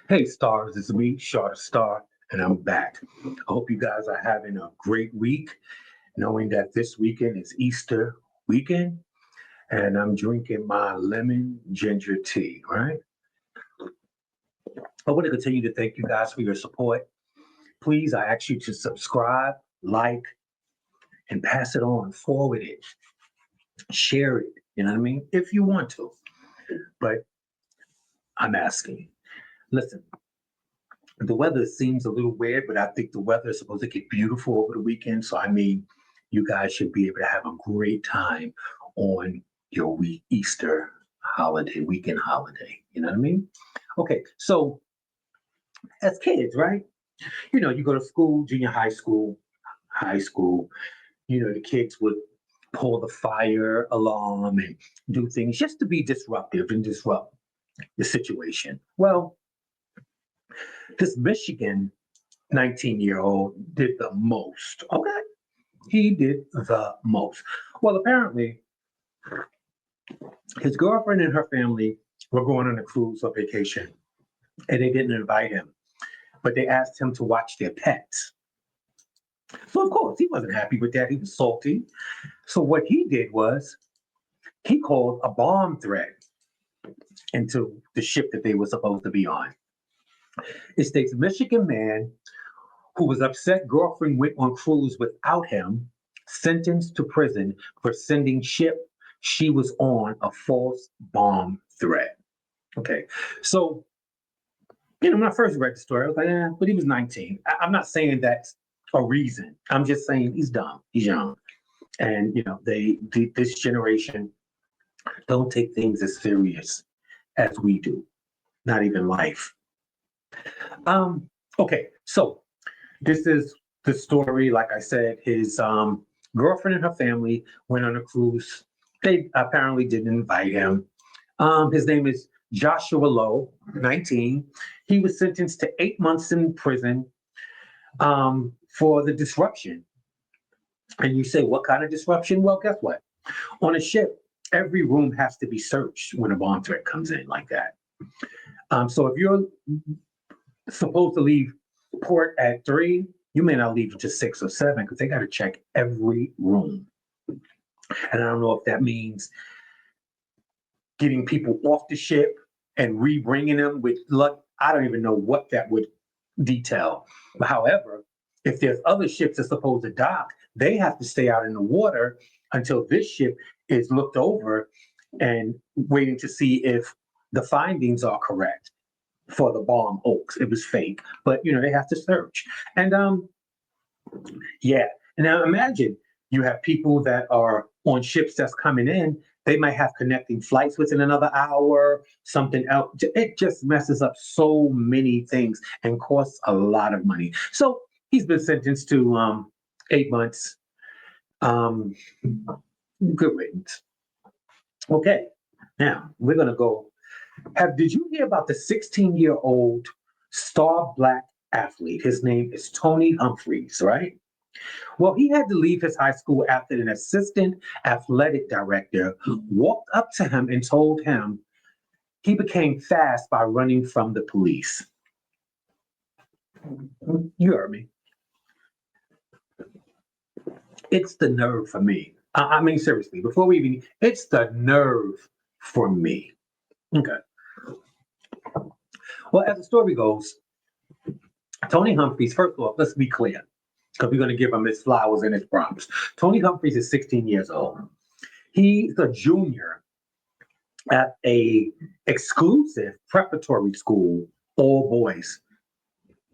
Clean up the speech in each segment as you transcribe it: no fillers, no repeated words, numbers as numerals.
Hey stars, it's me, Shorter Star, and I'm back. I hope you guys are having a great week, knowing that this weekend is Easter weekend, and I'm drinking my lemon ginger tea, right? I want to continue to thank you guys for your support. Please, I ask you to subscribe, like, and pass it on, forward it, share it, you know what I mean? If you want to. But I'm asking. Listen, the weather seems a little weird, but I think the weather is supposed to get beautiful over the weekend. So, I mean, you guys should be able to have a great time on your Easter holiday, weekend holiday. You know what I mean? Okay, so as kids, right? You go to school, junior high school, the kids would pull the fire alarm and do things just to be disruptive and disrupt the situation. Well, this Michigan 19-year-old did the most. Okay. He did the most. Well, apparently, his girlfriend and her family were going on a cruise or vacation, and they didn't invite him, but they asked him to watch their pets. So, of course, he wasn't happy with that. He was salty. So, what he did was he called a bomb threat into the ship that they were supposed to be on. It states Michigan man who was upset girlfriend went on cruise without him, sentenced to prison for sending ship she was on a false bomb threat. Okay, so when I first read the story, I was like, but he was 19. I'm not saying that's a reason. I'm just saying he's dumb. He's young, and this generation don't take things as serious as we do. Not even life. Okay, so this is the story. Like I said, his girlfriend and her family went on a cruise. They apparently didn't invite him. His name is Joshua Lowe, 19. He was sentenced to 8 months in prison for the disruption. And you say, what kind of disruption? Well, guess what? On a ship, every room has to be searched when a bomb threat comes in like that. So if you're supposed to leave port at 3, you may not leave until 6 or 7 because they got to check every room. And I don't know if that means getting people off the ship and re-bringing them with luck. I don't even know what that would detail. But however, if there's other ships that's supposed to dock, they have to stay out in the water until this ship is looked over and waiting to see if the findings are correct for the bomb hoax. It was fake, but they have to search. And yeah. And now imagine you have people that are on ships that's coming in. They might have connecting flights within another hour, something else. It just messes up so many things and costs a lot of money. So he's been sentenced to 8 months. Good riddance. Okay. Now we're gonna go. Did you hear about the 16-year-old star black athlete? His name is Tony Humphreys, right? Well, he had to leave his high school after an assistant athletic director walked up to him and told him he became fast by running from the police. You heard me. It's the nerve for me. I mean, seriously, before we even, it's the nerve for me. Okay. Well, as the story goes, Tony Humphreys, first of all, let's be clear, because we're going to give him his flowers and his props. Tony Humphreys is 16 years old. He's a junior at a exclusive preparatory school, all boys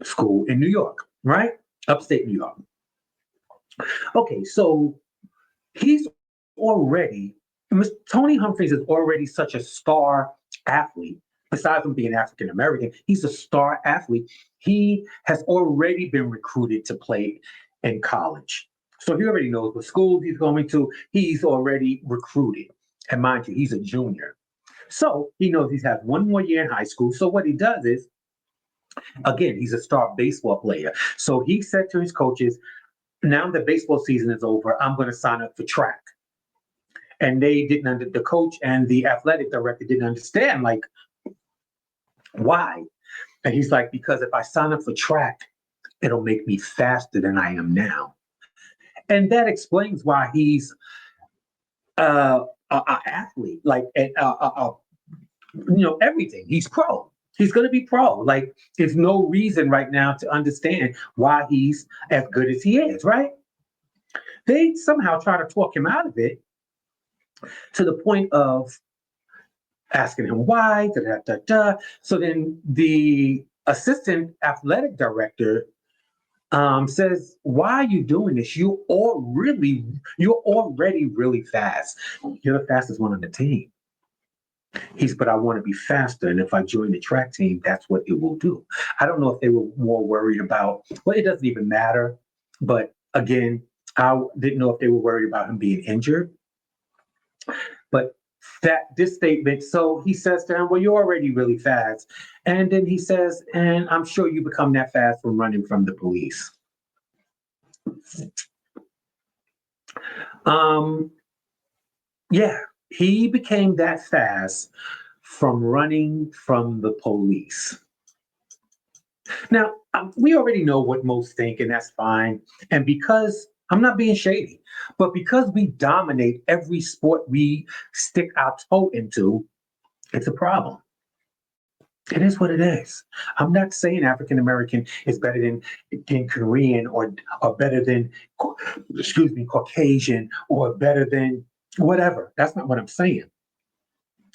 school in New York, right? Upstate New York. Okay, so he's already, Tony Humphreys is already such a star athlete. Besides from being African American, he's a star athlete. He has already been recruited to play in college. So he already knows what schools he's going to. He's already recruited. And mind you, he's a junior. So he knows he has one more year in high school. So what he does is, again, he's a star baseball player. So he said to his coaches, now that baseball season is over, I'm going to sign up for track. And they didn't, the coach and the athletic director didn't understand, like, why? And he's like, because if I sign up for track, it'll make me faster than I am now. And that explains why he's a athlete, like everything. He's pro. He's going to be pro. Like, there's no reason right now to understand why he's as good as he is, right? They somehow try to talk him out of it to the point of asking him why. Da, da, da, da. So then the assistant athletic director says, "Why are you doing this? You're already really fast. You're the fastest one on the team." But I want to be faster, and if I join the track team, that's what it will do. I don't know if they were more worried about. Well, it doesn't even matter. But again, I didn't know if they were worried about him being injured. But this statement, so he says to him, "Well, you're already really fast," and then he says, "And I'm sure you become that fast from running from the police." Yeah, he became that fast from running from the police. Now, we already know what most think, and that's fine. And because I'm not being shady, but because we dominate every sport we stick our toe into, it's a problem. It is what it is. I'm not saying African American is better than Korean or better than, excuse me, Caucasian or better than whatever. That's not what I'm saying.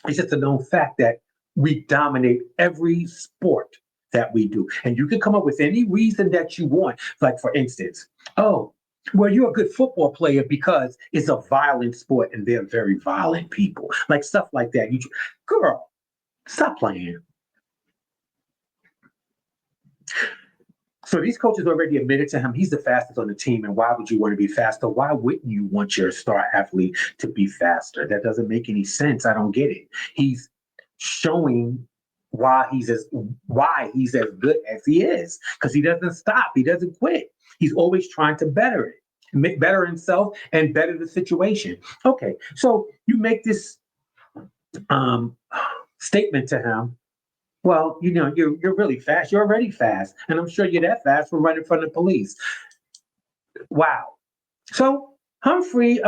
It's just a known fact that we dominate every sport that we do. And you can come up with any reason that you want. Like, for instance, oh, well, you're a good football player because it's a violent sport and they're very violent people. Like stuff like that. Girl, stop playing. So these coaches already admitted to him he's the fastest on the team, and why would you want to be faster? Why wouldn't you want your star athlete to be faster? That doesn't make any sense. I don't get it. He's showing why he's as good as he is, because he doesn't stop. He doesn't quit. He's always trying to better it, make better himself and better the situation. Okay, so you make this statement to him. Well, you're really fast. You're already fast, and I'm sure you're that fast for running from the police. Wow. So Humphrey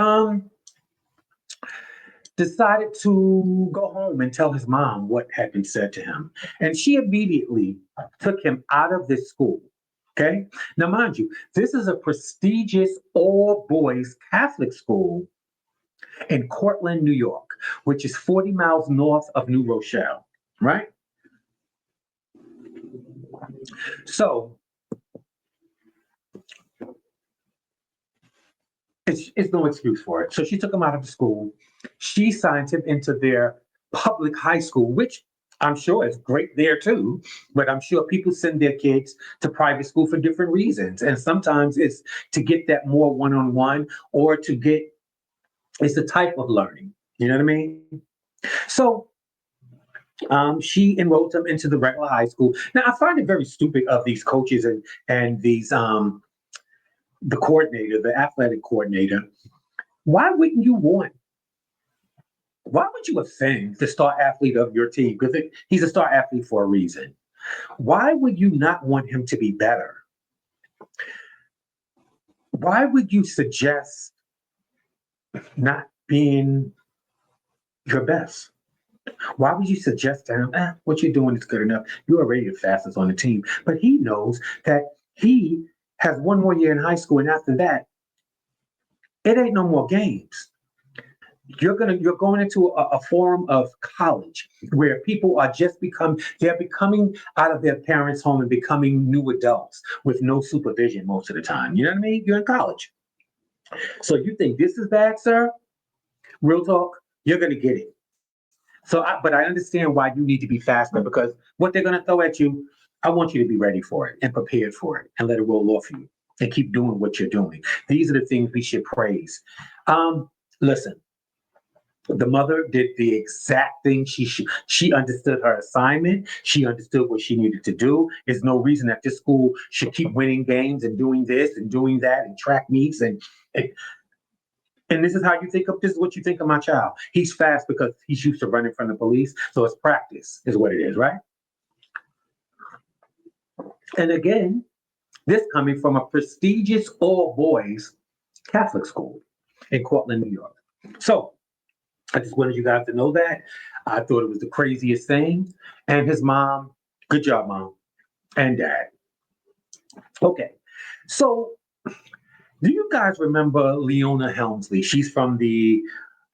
decided to go home and tell his mom what had been said to him, and she immediately took him out of this school. Okay. Now, mind you, this is a prestigious all-boys Catholic school in Cortland, New York, which is 40 miles north of New Rochelle. Right. So it's no excuse for it. So she took him out of the school. She signed him into their public high school, which I'm sure is great there too. But I'm sure people send their kids to private school for different reasons. And sometimes it's to get that more one-on-one or it's a type of learning. You know what I mean? So she enrolled him into the regular high school. Now, I find it very stupid of these coaches and these the coordinator, the athletic coordinator. Why wouldn't you want? Why would you offend the star athlete of your team? Because he's a star athlete for a reason. Why would you not want him to be better? Why would you suggest not being your best? Why would you suggest to him, what you're doing is good enough? You're already the fastest on the team. But he knows that he has one more year in high school, and after that, it ain't no more games. You're going into a form of college where people are they're becoming out of their parents' home and becoming new adults with no supervision most of the time. You know what I mean? You're in college. So you think this is bad, sir? Real talk, you're going to get it. But I understand why you need to be faster, because what they're going to throw at you, I want you to be ready for it and prepared for it and let it roll off you and keep doing what you're doing. These are the things we should praise. Listen, the mother did the exact thing she understood her assignment. She understood what she needed to do. There's no reason that this school should keep winning games and doing this and doing that and track meets and this is how you think of this is what you think of my child. He's fast because he's used to running from the police. So it's practice, is what it is, right? And again, this coming from a prestigious all boys Catholic school in Cortland, New York. So I just wanted you guys to know that. I thought it was the craziest thing. And his mom, good job, mom and dad. Okay. So do you guys remember Leona Helmsley? She's from the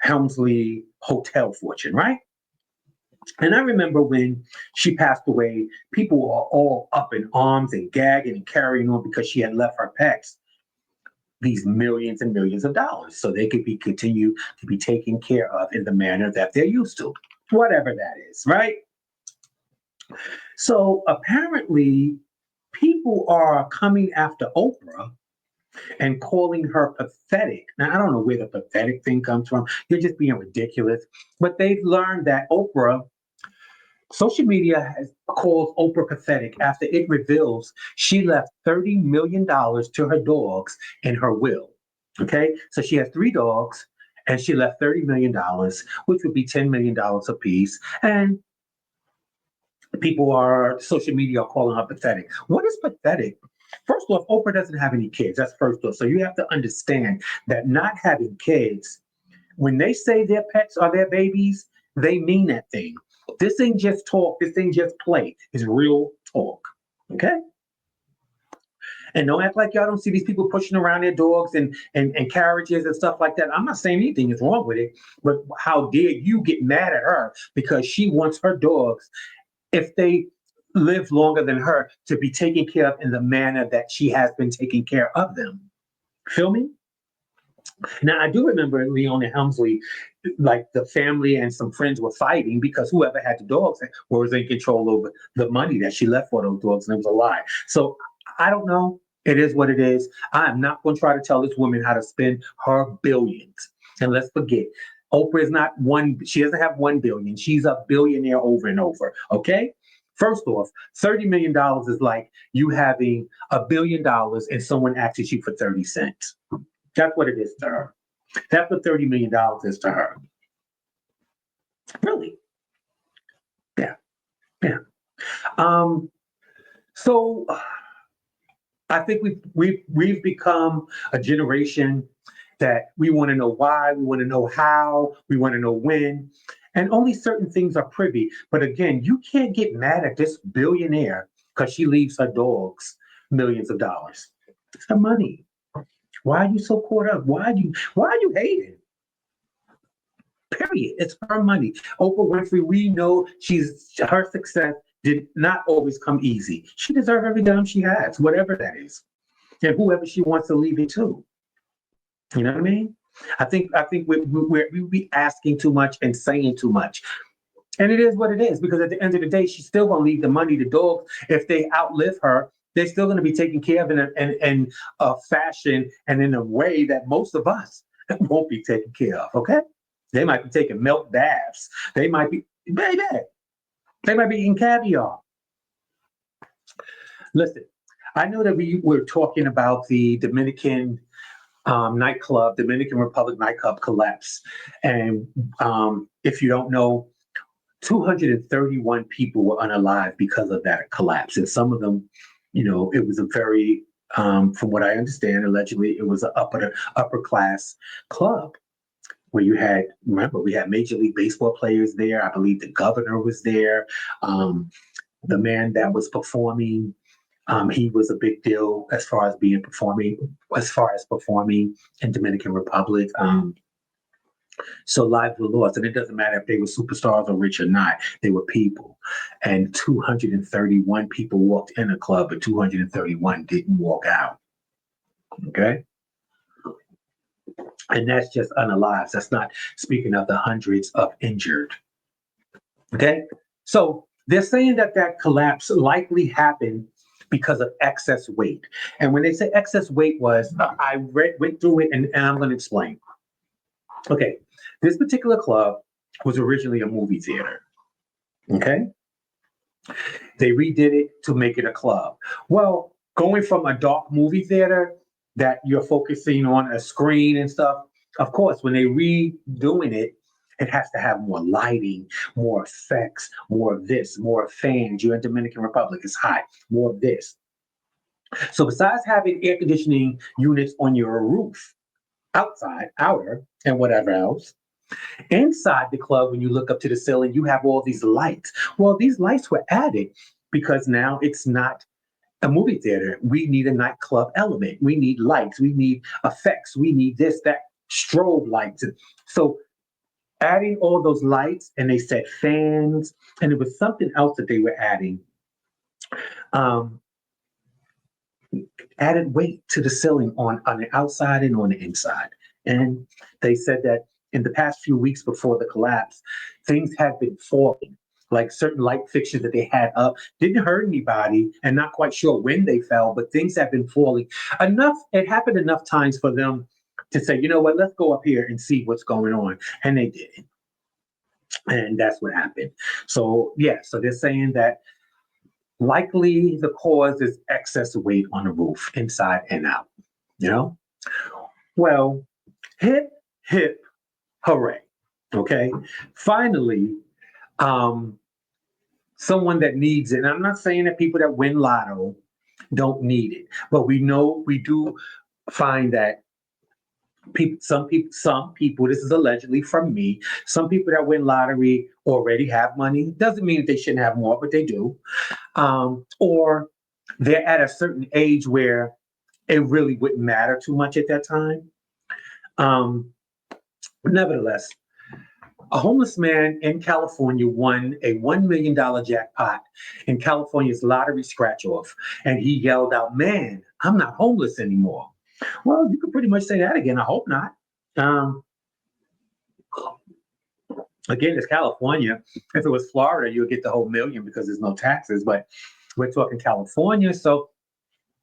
Helmsley Hotel fortune, right? And I remember when she passed away, people were all up in arms and gagging and carrying on because she had left her pets these millions and millions of dollars so they could be continue to be taken care of in the manner that they're used to, whatever that is, right? So apparently, people are coming after Oprah and calling her pathetic. Now, I don't know where the pathetic thing comes from. You're just being ridiculous. But they've learned that social media has called Oprah pathetic after it reveals she left $30 million to her dogs in her will. Okay, so she has three dogs and she left $30 million, which would be $10 million apiece. And social media are calling her pathetic. What is pathetic? First off, Oprah doesn't have any kids. That's first off. So you have to understand that not having kids, when they say their pets are their babies, they mean that thing. This ain't just talk. This ain't just play. It's real talk. Okay? And don't act like y'all don't see these people pushing around their dogs and carriages and stuff like that. I'm not saying anything is wrong with it, but how dare you get mad at her because she wants her dogs, if they live longer than her, to be taken care of in the manner that she has been taking care of them. Feel me? Now, I do remember Leona Helmsley, like the family and some friends were fighting because whoever had the dogs was in control over the money that she left for those dogs, and it was a lie. So I don't know. It is what it is. I am not going to try to tell this woman how to spend her billions. And let's forget, Oprah is not one, she doesn't have 1 billion. She's a billionaire over and over. Okay? First off, $30 million is like you having $1 billion and someone asks you for 30 cents. That's what it is to her. That's what $30 million is to her. Really? Yeah. Yeah. So I think we've become a generation that we want to know why, we want to know how, we want to know when, and only certain things are privy. But again, you can't get mad at this billionaire because she leaves her dogs millions of dollars. It's her money. Why are you so caught up? Why are you hating? Period. It's her money. Oprah Winfrey, we know her success did not always come easy. She deserves every dime she has, whatever that is, and whoever she wants to leave it to. You know what I mean? I think we be asking too much and saying too much. And it is what it is, because at the end of the day, she's still going to leave the money to dogs. If they outlive her, they're still going to be taken care of in a fashion and in a way that most of us won't be taken care of. Okay? They might be taking milk baths. They might be, baby, they might be eating caviar. Listen, I know that we were talking about the Dominican Republic nightclub collapse. And if you don't know, 231 people were unalive because of that collapse. And some of them, it was a very, from what I understand, allegedly, it was an upper class club where we had Major League Baseball players there. I believe the governor was there. The man that was performing, he was a big deal as far as performing in Dominican Republic. So lives were lost, and it doesn't matter if they were superstars or rich or not. They were people, and 231 people walked in a club, but 231 didn't walk out. Okay, and that's just unalive. That's not speaking of the hundreds of injured. Okay, so they're saying that collapse likely happened because of excess weight. And when they say excess weight was, went through it, and I'm going to explain. Okay, this particular club was originally a movie theater. Okay, they redid it to make it a club. Well, going from a dark movie theater that you're focusing on a screen and stuff, of course, when they redoing it, it has to have more lighting, more effects, more of this, more fans. You're in Dominican Republic, it's hot, more of this. So besides having air conditioning units on your roof, outside, outer, and whatever else, inside the club, when you look up to the ceiling, you have all these lights. Well, these lights were added because now it's not a movie theater. We need a nightclub element. We need lights. We need effects. We need this, that, strobe lights. So adding all those lights, and they said fans, and it was something else that they were adding. Um, Added weight to the ceiling on the outside and on the inside. And they said that in the past few weeks before the collapse, things had been falling. Like certain light fixtures that they had up didn't hurt anybody, and not quite sure when they fell, but things have been falling enough. It happened enough times for them to say, you know what, let's go up here and see what's going on. And they did. And that's what happened. So, yeah, so they're saying that likely the cause is excess weight on the roof, inside and out. You know? Well, hip, hip, hooray. Okay. Finally, um, someone that needs it. And I'm not saying that people that win Lotto don't need it, but we know we do find that some people, this is allegedly from me, some people that win lottery already have money. Doesn't mean that they shouldn't have more, but they do. Or they're at a certain age where it really wouldn't matter too much at that time. Um, Nevertheless, a homeless man in California won a $1 million jackpot in California's lottery scratch off. And he yelled out, "Man, I'm not homeless anymore." Well, you could pretty much say that again. I hope not. Um, again, it's California. If it was Florida, you'll get the whole million because there's no taxes. But we're talking California. So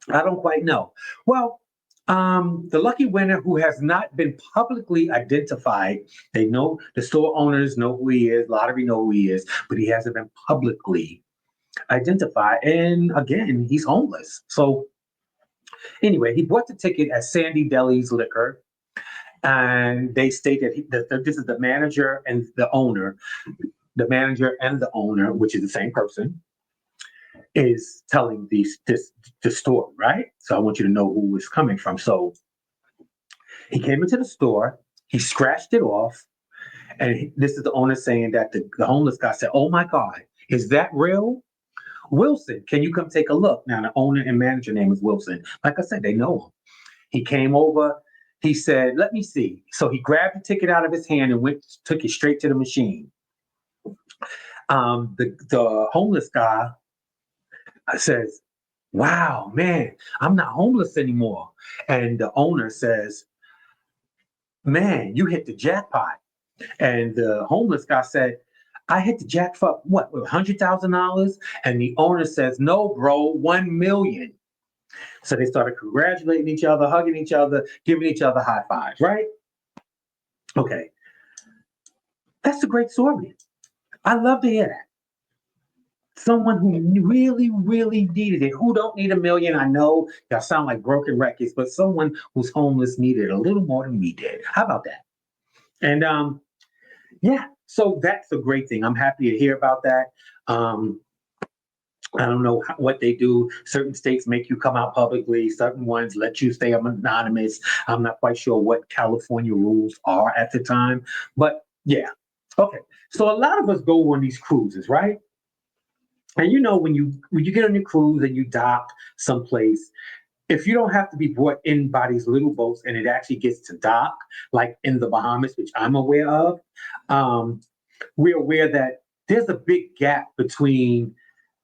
I don't quite know. Well, the lucky winner who has not been publicly identified, they know the store owners know who he is, lottery know who he is, but he hasn't been publicly identified. And again, he's homeless. So anyway, he bought the ticket at Sandy Deli's Liquor, and they state that this is the manager and the owner, which is the same person, is telling the story, right? So I want you to know who it's coming from. So he came into the store, he scratched it off, and this is the owner saying that the homeless guy said, "Oh my God, is that real? Wilson, can you come take a look?" Now the owner and manager name is Wilson. Like I said, they know him. He came over. He said, "Let me see." So he grabbed the ticket out of his hand and took it straight to the machine. The homeless guy says, "Wow, man, I'm not homeless anymore." And the owner says, "Man, you hit the jackpot." And the homeless guy said, "I hit the jackpot, what, $100,000?" And the owner says, "No, bro, 1 million." So they started congratulating each other, hugging each other, giving each other high fives, right? Okay. That's a great story. I love to hear that. Someone who really, really needed it, who don't need a million. I know y'all sound like broken records, but someone who's homeless needed a little more than we did. How about that? And yeah, so that's a great thing. I'm happy to hear about that. Um, I don't know what they do. Certain states make you come out publicly. Certain ones let you stay anonymous. I'm not quite sure what California rules are at the time, but yeah. Okay. So a lot of us go on these cruises, right? And you know, when you get on your cruise and you dock someplace, if you don't have to be brought in by these little boats and it actually gets to dock, like in the Bahamas, which I'm aware of, um, we're aware that there's a big gap between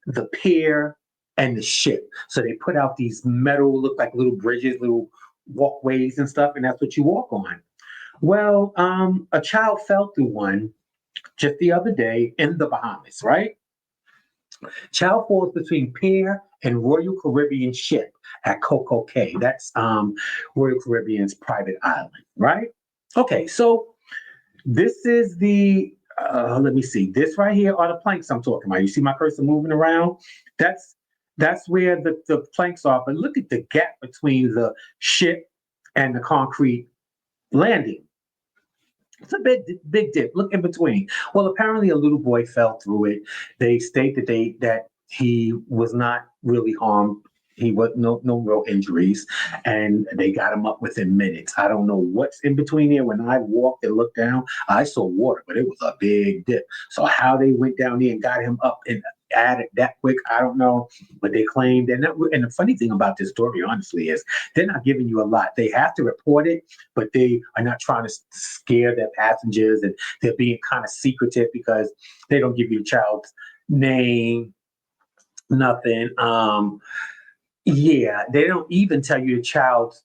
the pier and the ship. So they put out these metal, look like little bridges, little walkways and stuff, and that's what you walk on. Well, a child fell through one just the other day in the Bahamas, right? Child falls between pier and Royal Caribbean ship at Coco Cay. That's Royal Caribbean's private island, right? Okay, so this is let me see, this right here are the planks I'm talking about. You see my cursor moving around? That's that's where the planks are. But look at the gap between the ship and the concrete landing. It's a big dip. Look in between. Well, apparently a little boy fell through it. They state that he was not really harmed. He was no real injuries, and they got him up within minutes. I don't know what's in between there. When I walked and looked down, I saw water, but it was a big dip. So how they went down there and got him up and added that quick, I don't know. But they claimed, and the funny thing about this story, honestly, is they're not giving you a lot. They have to report it, but they are not trying to scare their passengers, and they're being kind of secretive because they don't give you the child's name, nothing. Yeah, they don't even tell you the child's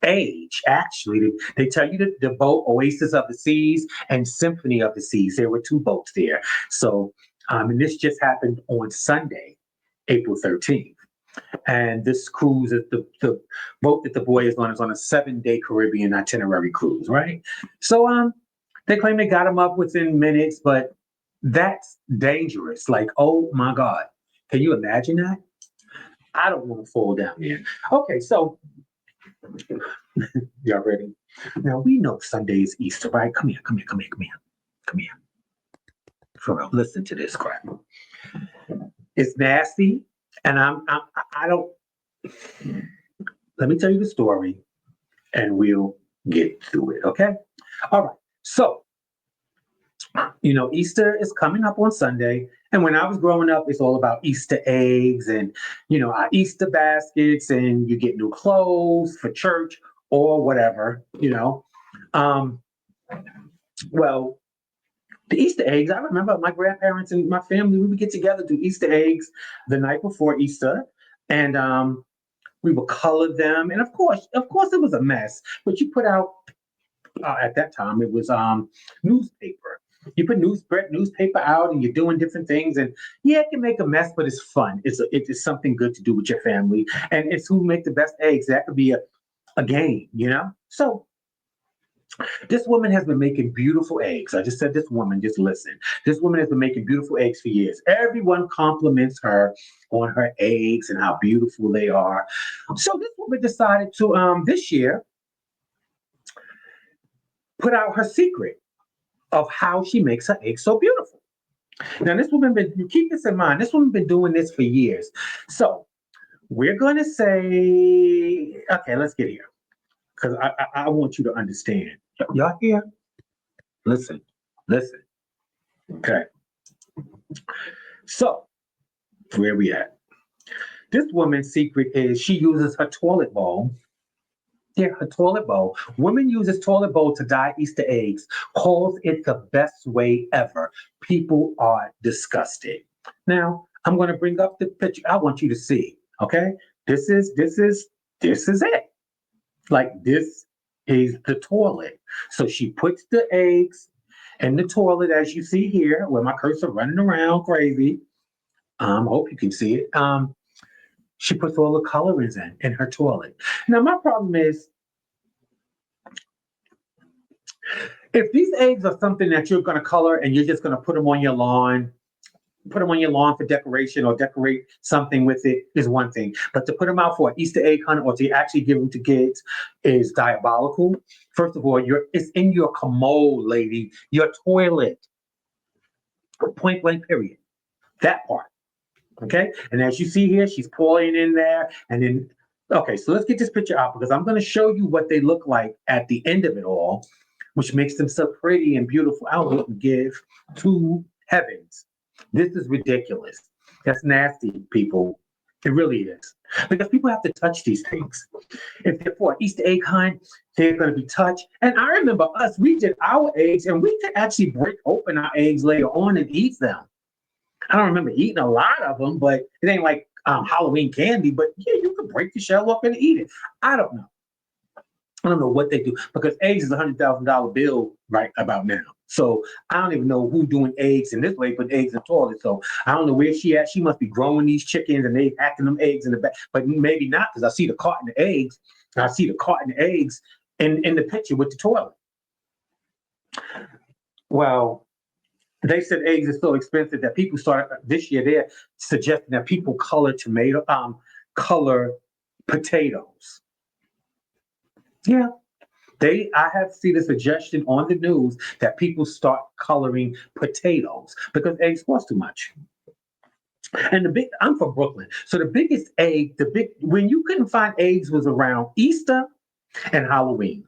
age. Actually, they tell you the boat Oasis of the Seas and Symphony of the Seas. There were two boats there. So, and this just happened on Sunday, April 13th. And this cruise is the boat that the boy is on a 7-day Caribbean itinerary cruise, right? So, they claim they got him up within minutes, but that's dangerous. Like, oh my God, can you imagine that? I don't want to fall down there. Okay, so y'all ready? Now we know Sunday is Easter, right? Come here, come here, come here, come here, come here. For real, listen to this crap. It's nasty, and I don't. Let me tell you the story, and we'll get through it. Okay. All right. So Easter is coming up on Sunday. And when I was growing up, it's all about Easter eggs and, our Easter baskets, and you get new clothes for church or whatever. Um, well, the Easter eggs, I remember my grandparents and my family, we would get together, do Easter eggs the night before Easter. And we would color them. And of course, it was a mess, but you put out, at that time, it was newspaper. You put newspaper out, and you're doing different things, and yeah, it can make a mess, but it's fun. It is something good to do with your family, and it's who make the best eggs. That could be a game. So this woman has been making beautiful eggs. I just said this woman. Just listen. This woman has been making beautiful eggs for years. Everyone compliments her on her eggs and how beautiful they are. So this woman decided to this year put out her secret of how she makes her eggs so beautiful. Now, this woman you keep this in mind. This woman been doing this for years. So we're going to say, okay, let's get here because I want you to understand. Y'all here? Listen, listen. Okay. So where we at? This woman's secret is she uses her toilet bowl. Yeah, her toilet bowl. Women use this toilet bowl to dye Easter eggs, calls it the best way ever. People are disgusted. Now, I'm going to bring up the picture. I want you to see. Okay, this is it. Like this is the toilet. So she puts the eggs in the toilet, as you see here, where my cursor running around crazy. Hope you can see it. She puts all the colorings in her toilet. Now, my problem is, if these eggs are something that you're going to color and you're just going to put them on your lawn for decoration or decorate something with it is one thing. But to put them out for an Easter egg hunt or to actually give them to kids is diabolical. First of all, it's in your commode, lady, your toilet. Point blank, period. That part. Okay. And as you see here, she's pouring in there. And then, okay, so let's get this picture out because I'm going to show you what they look like at the end of it all, which makes them so pretty and beautiful. I wouldn't give two heavens. This is ridiculous. That's nasty, people. It really is. Because people have to touch these things. If they're for an Easter egg hunt, they're going to be touched. And I remember we did our eggs, and we could actually break open our eggs later on and eat them. I don't remember eating a lot of them, but it ain't like Halloween candy. But yeah, you could break the shell off and eat it. I don't know. I don't know what they do because eggs is $100,000 bill right about now. So I don't even know who doing eggs in this way, put eggs in the toilet. So I don't know where she at. She must be growing these chickens and they acting them eggs in the back, but maybe not because I see the carton of eggs. I see the carton of eggs in the picture with the toilet. Well, they said eggs are so expensive that people started this year. They're suggesting that people color potatoes. Yeah, I have seen a suggestion on the news that people start coloring potatoes because eggs cost too much. And I'm from Brooklyn. So the biggest egg, when you couldn't find eggs was around Easter and Halloween.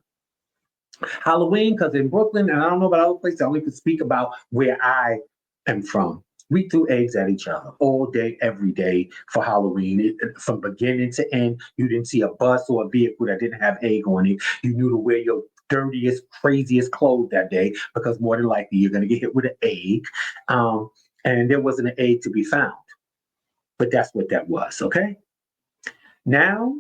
Halloween, because in Brooklyn, and I don't know about other places, I only can speak about where I am from. We threw eggs at each other all day, every day for Halloween. From beginning to end, you didn't see a bus or a vehicle that didn't have egg on it. You knew to wear your dirtiest, craziest clothes that day because more than likely you're going to get hit with an egg. And there wasn't an egg to be found. But that's what that was, okay? Now,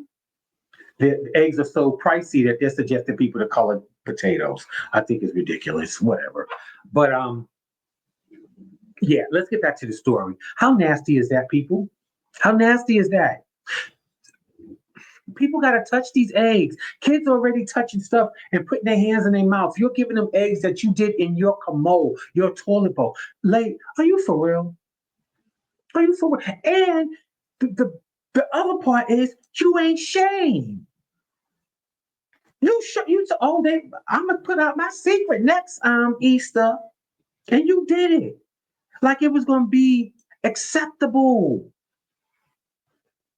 the eggs are so pricey that they're suggesting people to color potatoes. I think it's ridiculous, whatever. But yeah, let's get back to the story. How nasty is that, people? How nasty is that? People got to touch these eggs. Kids already touching stuff and putting their hands in their mouth. You're giving them eggs that you did in your commode, your toilet bowl. Like, are you for real? Are you for real? And the other part is you ain't shame. You oh I'm gonna put out my secret next Easter, and you did it like it was gonna be acceptable.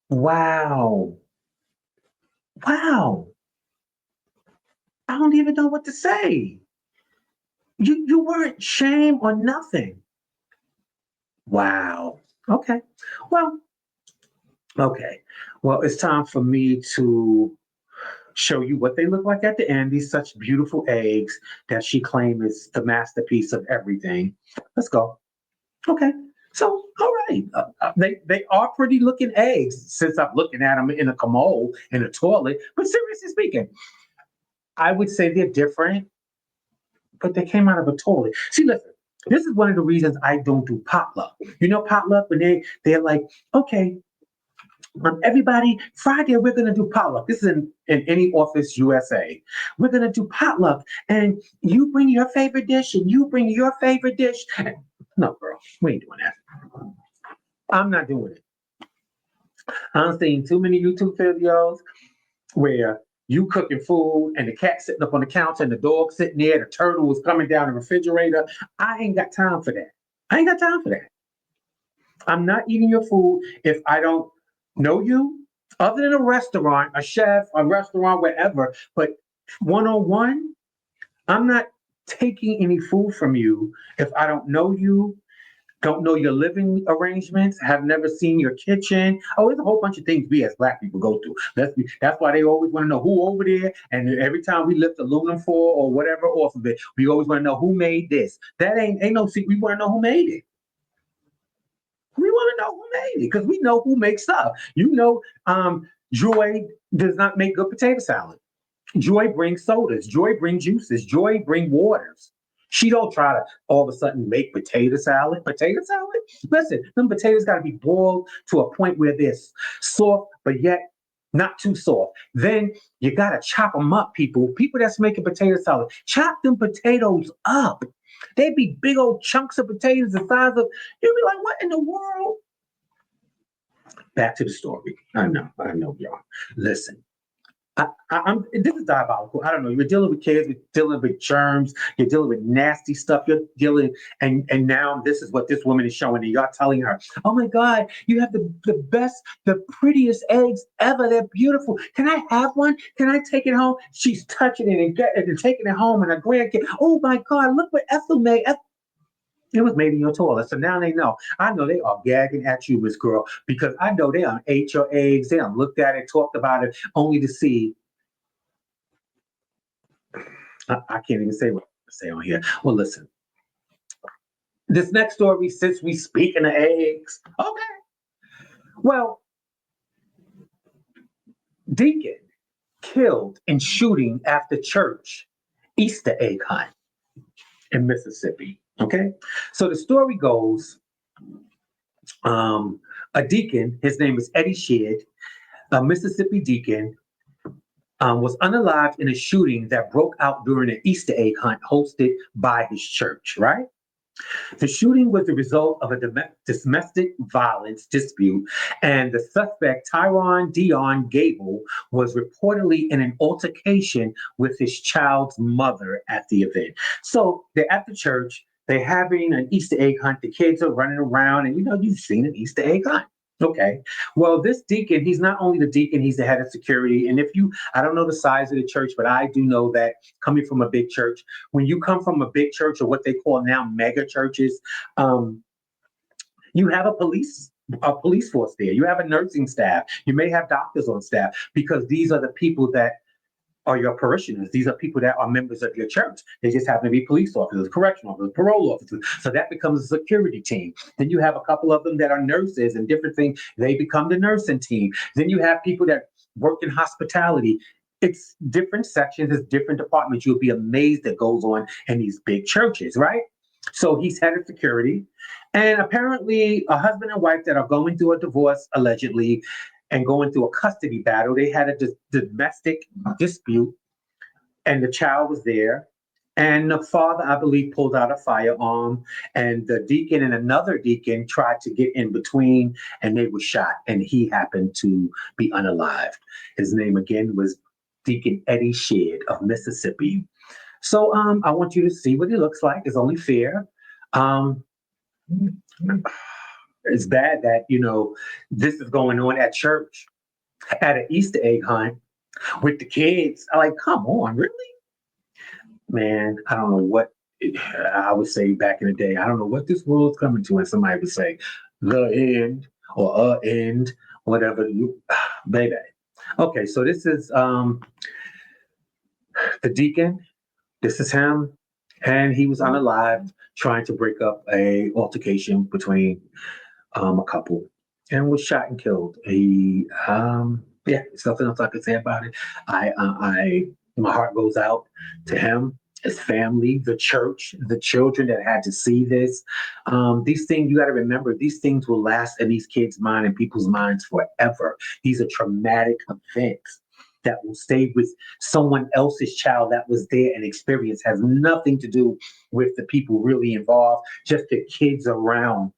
Wow, wow. I don't even know what to say. You weren't shame or nothing. Wow. Okay. Well. Okay. Well, it's time for me to show you what they look like at the end. These such beautiful eggs that she claims is the masterpiece of everything. Let's go. Okay. So, all right. They are pretty looking eggs since I'm looking at them in a commode in a toilet. But seriously speaking, I would say they're different, but they came out of a toilet. See, listen. This is one of the reasons I don't do potluck. You know, potluck when they're like, okay, everybody, Friday we're gonna do potluck. This is in any office USA. We're gonna do potluck, and you bring your favorite dish, and you bring your favorite dish. No, girl, we ain't doing that. I'm not doing it. I'm seeing too many YouTube videos where you cooking food and the cat sitting up on the counter and the dog sitting there, the turtle was coming down the refrigerator. I ain't got time for that. I ain't got time for that. I'm not eating your food if I don't know you, other than a restaurant, a chef, a restaurant, whatever. But one on one, I'm not taking any food from you if I don't know you, don't know your living arrangements, have never seen your kitchen. Oh, there's a whole bunch of things we as Black people go through. That's why they always want to know who over there. And every time we lift aluminum foil or whatever off of it, we always want to know who made this. That ain't no secret. We want to know who made it. We want to know who made it because we know who makes stuff. You know, Joy does not make good potato salad. Joy brings sodas. Joy brings juices. Joy brings waters. She don't try to all of a sudden make potato salad. Potato salad? Listen, them potatoes got to be boiled to a point where they're soft, but yet not too soft. Then you got to chop them up, people. People that's making potato salad, chop them potatoes up. They'd be big old chunks of potatoes the size of, you'd be like, what in the world? Back to the story. I know, y'all. Listen, this is diabolical. I don't know. You're dealing with kids, you're dealing with germs, you're dealing with nasty stuff. You're dealing, and now this is what this woman is showing you. Y'all telling her, "Oh my God, you have the best, the prettiest eggs ever. They're beautiful. Can I have one? Can I take it home?" She's touching it and taking it home, and her grandkid. Oh my God, look what Ethel made. It was made in your toilet. So now they know. I know they are gagging at you, Miss Girl, because I know they ate your eggs. They looked at it, talked about it, only to see. I can't even say what to say on here. Well, listen. This next story, since we speaking of eggs, okay. Well, Deacon killed in shooting after church Easter egg hunt in Mississippi. Okay, so the story goes, a deacon, his name is Eddie Sheard, a Mississippi deacon, was unalived in a shooting that broke out during an Easter egg hunt hosted by his church, right? The shooting was the result of a domestic violence dispute, and the suspect, Tyron Dion Gable, was reportedly in an altercation with his child's mother at the event. So they're at the church. They're having an Easter egg hunt. The kids are running around, and you've seen an Easter egg hunt. Okay. Well, this deacon, he's not only the deacon, he's the head of security. And I don't know the size of the church, but I do know that coming from a big church, when you come from a big church or what they call now mega churches, um, you have a police force there. You have a nursing staff. You may have doctors on staff because these are the people that are your parishioners. These are people that are members of your church. They just happen to be police officers, correctional officers, parole officers. So that becomes a security team. Then you have a couple of them that are nurses and different things. They become the nursing team. Then you have people that work in hospitality. It's different sections, it's different departments. You'll be amazed that goes on in these big churches, right? So he's head of security. And apparently, a husband and wife that are going through a divorce, allegedly, and going through a custody battle. They had a domestic dispute, and the child was there. And the father, I believe, pulled out a firearm, and the deacon and another deacon tried to get in between, and they were shot, and he happened to be unalived. His name again was Deacon Eddie Shedd of Mississippi. So I want you to see what he looks like. It's only fair. Um, it's bad that this is going on at church at an Easter egg hunt with the kids. I like, come on, really? Man, I don't know what I would say back in the day. I don't know what this world's coming to, and somebody would say the end or a end, whatever you, baby. Okay, so this is the deacon. This is him, and he was unalive, trying to break up a altercation between a couple, and was shot and killed. Yeah, there's nothing else I could say about it. My heart goes out to him, his family, the church, the children that had to see this. These things, you got to remember, these things will last in these kids' mind and people's minds forever. These are traumatic events that will stay with someone else's child that was there and experience, has nothing to do with the people really involved, just the kids around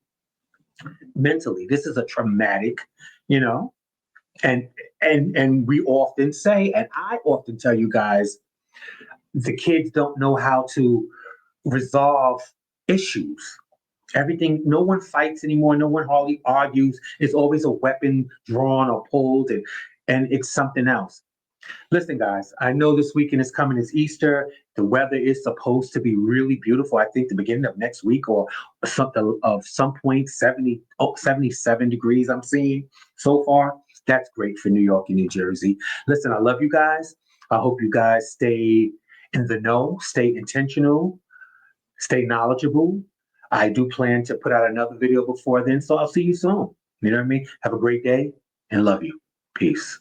mentally. This is a traumatic, you know, and we often say, and I often tell you guys, the kids don't know how to resolve issues. Everything, no one fights anymore, no one hardly argues. It's always a weapon drawn or pulled, and it's something else. Listen, guys, I know this weekend is coming. It's Easter. The weather is supposed to be really beautiful. I think the beginning of next week or something of some point, 77 degrees I'm seeing so far. That's great for New York and New Jersey. Listen, I love you guys. I hope you guys stay in the know, stay intentional, stay knowledgeable. I do plan to put out another video before then, so I'll see you soon. You know what I mean? Have a great day and love you. Peace.